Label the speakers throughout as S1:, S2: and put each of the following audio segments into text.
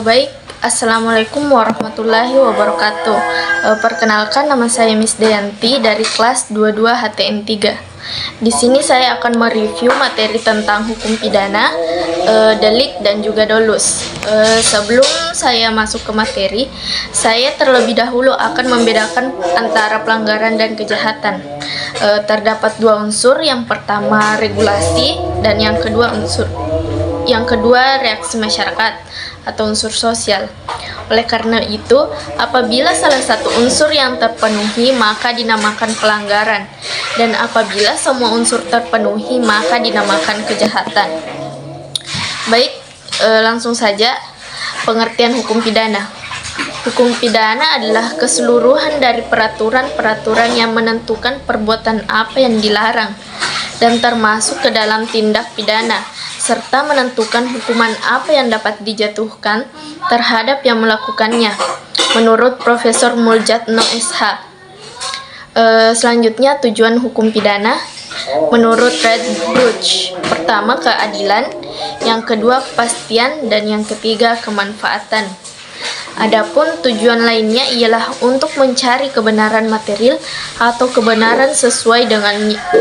S1: Baik, Assalamualaikum warahmatullahi wabarakatuh. Perkenalkan, nama saya Miss Dayanti dari kelas 22 HTN 3. Di sini saya akan mereview materi tentang hukum pidana, delik, dan juga dolus. Sebelum saya masuk ke materi, saya terlebih dahulu akan membedakan antara pelanggaran dan kejahatan. Terdapat dua unsur, yang pertama regulasi dan yang kedua reaksi masyarakat atau unsur sosial. Oleh karena itu, apabila salah satu unsur yang terpenuhi maka dinamakan pelanggaran, dan apabila semua unsur terpenuhi maka dinamakan kejahatan. Baik, langsung saja pengertian hukum pidana. Hukum pidana adalah keseluruhan dari peraturan-peraturan yang menentukan perbuatan apa yang dilarang dan termasuk ke dalam tindak pidana, serta menentukan hukuman apa yang dapat dijatuhkan terhadap yang melakukannya, menurut Profesor Muljatno SH. Selanjutnya, tujuan hukum pidana menurut Redbridge: pertama, keadilan; yang kedua, kepastian; dan yang ketiga, kemanfaatan. Adapun tujuan lainnya ialah untuk mencari kebenaran material atau kebenaran sesuai dengan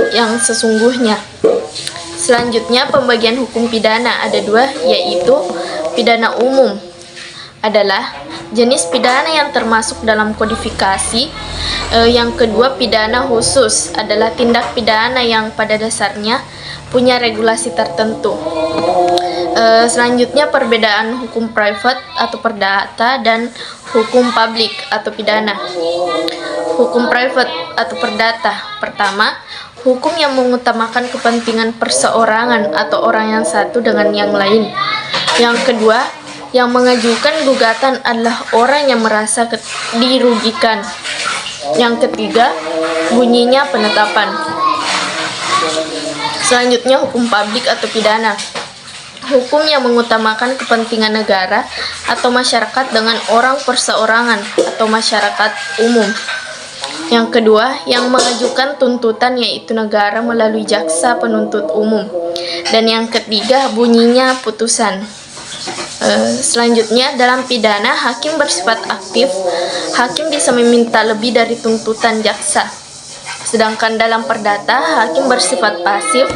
S1: yang sesungguhnya. Selanjutnya, pembagian hukum pidana ada dua, yaitu pidana umum adalah jenis pidana yang termasuk dalam kodifikasi. Yang kedua, pidana khusus adalah tindak pidana yang pada dasarnya punya regulasi tertentu. Selanjutnya, perbedaan hukum private atau perdata dan hukum publik atau pidana. Hukum private atau perdata: pertama, hukum yang mengutamakan kepentingan perseorangan atau orang yang satu dengan yang lain. Yang kedua, yang mengajukan gugatan adalah orang yang merasa dirugikan. Yang ketiga, bunyinya penetapan. Selanjutnya, hukum publik atau pidana: hukum yang mengutamakan kepentingan negara atau masyarakat dengan orang perseorangan atau masyarakat umum. Yang kedua, yang mengajukan tuntutan yaitu negara melalui jaksa penuntut umum. Dan yang ketiga, bunyinya putusan. Selanjutnya, dalam pidana, hakim bersifat aktif. Hakim bisa meminta lebih dari tuntutan jaksa. Sedangkan dalam perdata, hakim bersifat pasif,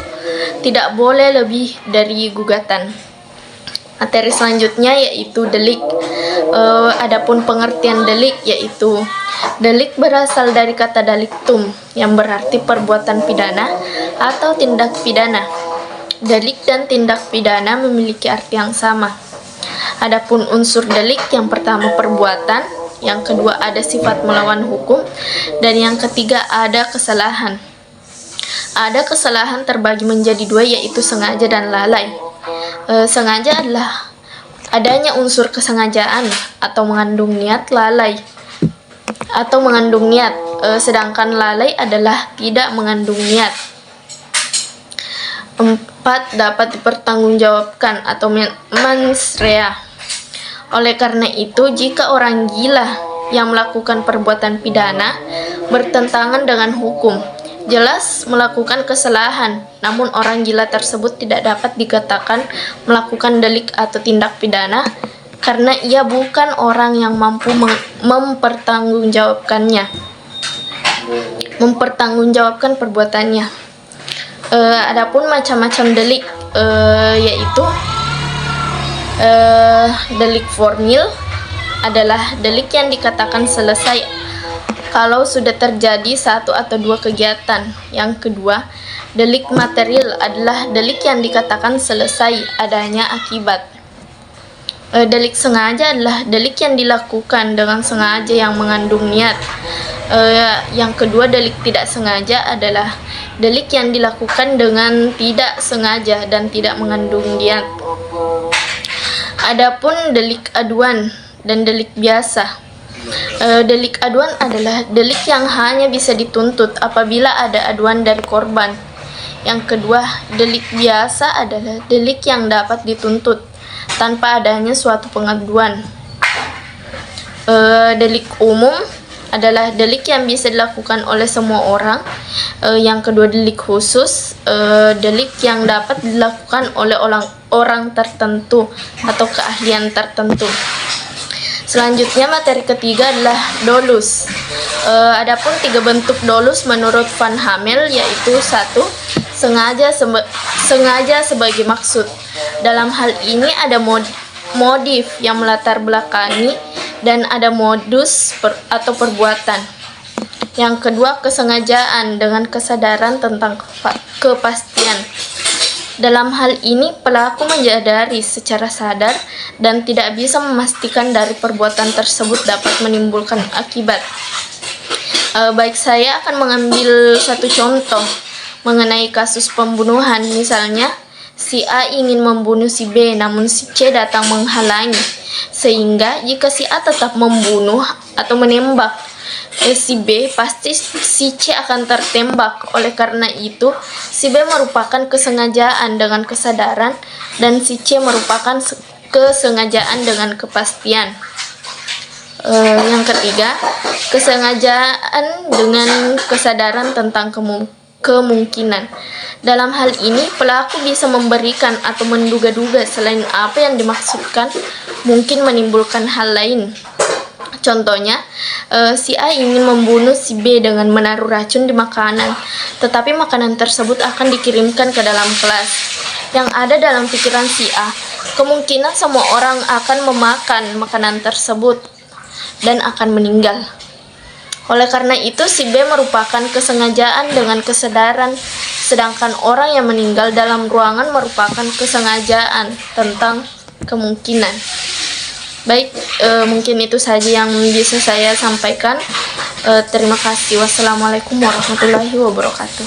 S1: tidak boleh lebih dari gugatan. Materi selanjutnya yaitu delik. Adapun pengertian delik yaitu delik berasal dari kata delictum yang berarti perbuatan pidana atau tindak pidana. Delik dan tindak pidana memiliki arti yang sama. Adapun unsur delik, yang pertama perbuatan, yang kedua ada sifat melawan hukum, dan yang ketiga ada kesalahan. Ada kesalahan terbagi menjadi dua, yaitu sengaja dan lalai. Sengaja adalah adanya unsur kesengajaan atau mengandung niat, sedangkan lalai adalah tidak mengandung niat. 4. Dapat dipertanggungjawabkan atau mens rea. Oleh karena itu, jika orang gila yang melakukan perbuatan pidana bertentangan dengan hukum, jelas melakukan kesalahan, namun orang gila tersebut tidak dapat dikatakan melakukan delik atau tindak pidana karena ia bukan orang yang mampu mempertanggungjawabkan perbuatannya. Adapun macam-macam delik yaitu delik formil adalah delik yang dikatakan selesai kalau sudah terjadi satu atau dua kegiatan. Yang kedua, delik material adalah delik yang dikatakan selesai adanya akibat. Delik sengaja adalah delik yang dilakukan dengan sengaja yang mengandung niat. Yang kedua, delik tidak sengaja adalah delik yang dilakukan dengan tidak sengaja dan tidak mengandung niat. Adapun delik aduan dan delik biasa. Delik aduan adalah delik yang hanya bisa dituntut apabila ada aduan dari korban. Yang kedua, delik biasa adalah delik yang dapat dituntut tanpa adanya suatu pengaduan. Delik umum adalah delik yang bisa dilakukan oleh semua orang. Yang kedua, delik khusus, delik yang dapat dilakukan oleh orang tertentu atau keahlian tertentu. Selanjutnya materi ketiga adalah dolus. Adapun 3 bentuk dolus menurut Van Hamel yaitu 1. Sengaja sebagai maksud. Dalam hal ini ada modif yang melatar belakangi dan ada modus atau perbuatan. Yang kedua, kesengajaan dengan kesadaran tentang kepastian. Dalam hal ini, pelaku menyadari secara sadar dan tidak bisa memastikan dari perbuatan tersebut dapat menimbulkan akibat. Baik, saya akan mengambil satu contoh mengenai kasus pembunuhan. Misalnya, si A ingin membunuh si B, namun si C datang menghalangi. Sehingga, jika si A tetap membunuh atau menembak si B, pasti si C akan tertembak. Oleh karena itu, si B merupakan kesengajaan dengan kesadaran dan si C merupakan kesengajaan dengan kepastian. Yang ketiga, kesengajaan dengan kesadaran tentang kemungkinan. Dalam hal ini, pelaku bisa memberikan atau menduga-duga selain apa yang dimaksudkan mungkin menimbulkan hal lain. Contohnya, si A ingin membunuh si B dengan menaruh racun di makanan, tetapi makanan tersebut akan dikirimkan ke dalam kelas. Yang ada dalam pikiran si A, kemungkinan semua orang akan memakan makanan tersebut dan akan meninggal. Oleh karena itu, si B merupakan kesengajaan dengan kesadaran, sedangkan orang yang meninggal dalam ruangan merupakan kesengajaan tentang kemungkinan. Baik, mungkin itu saja yang bisa saya sampaikan. Terima kasih. Wassalamualaikum warahmatullahi wabarakatuh.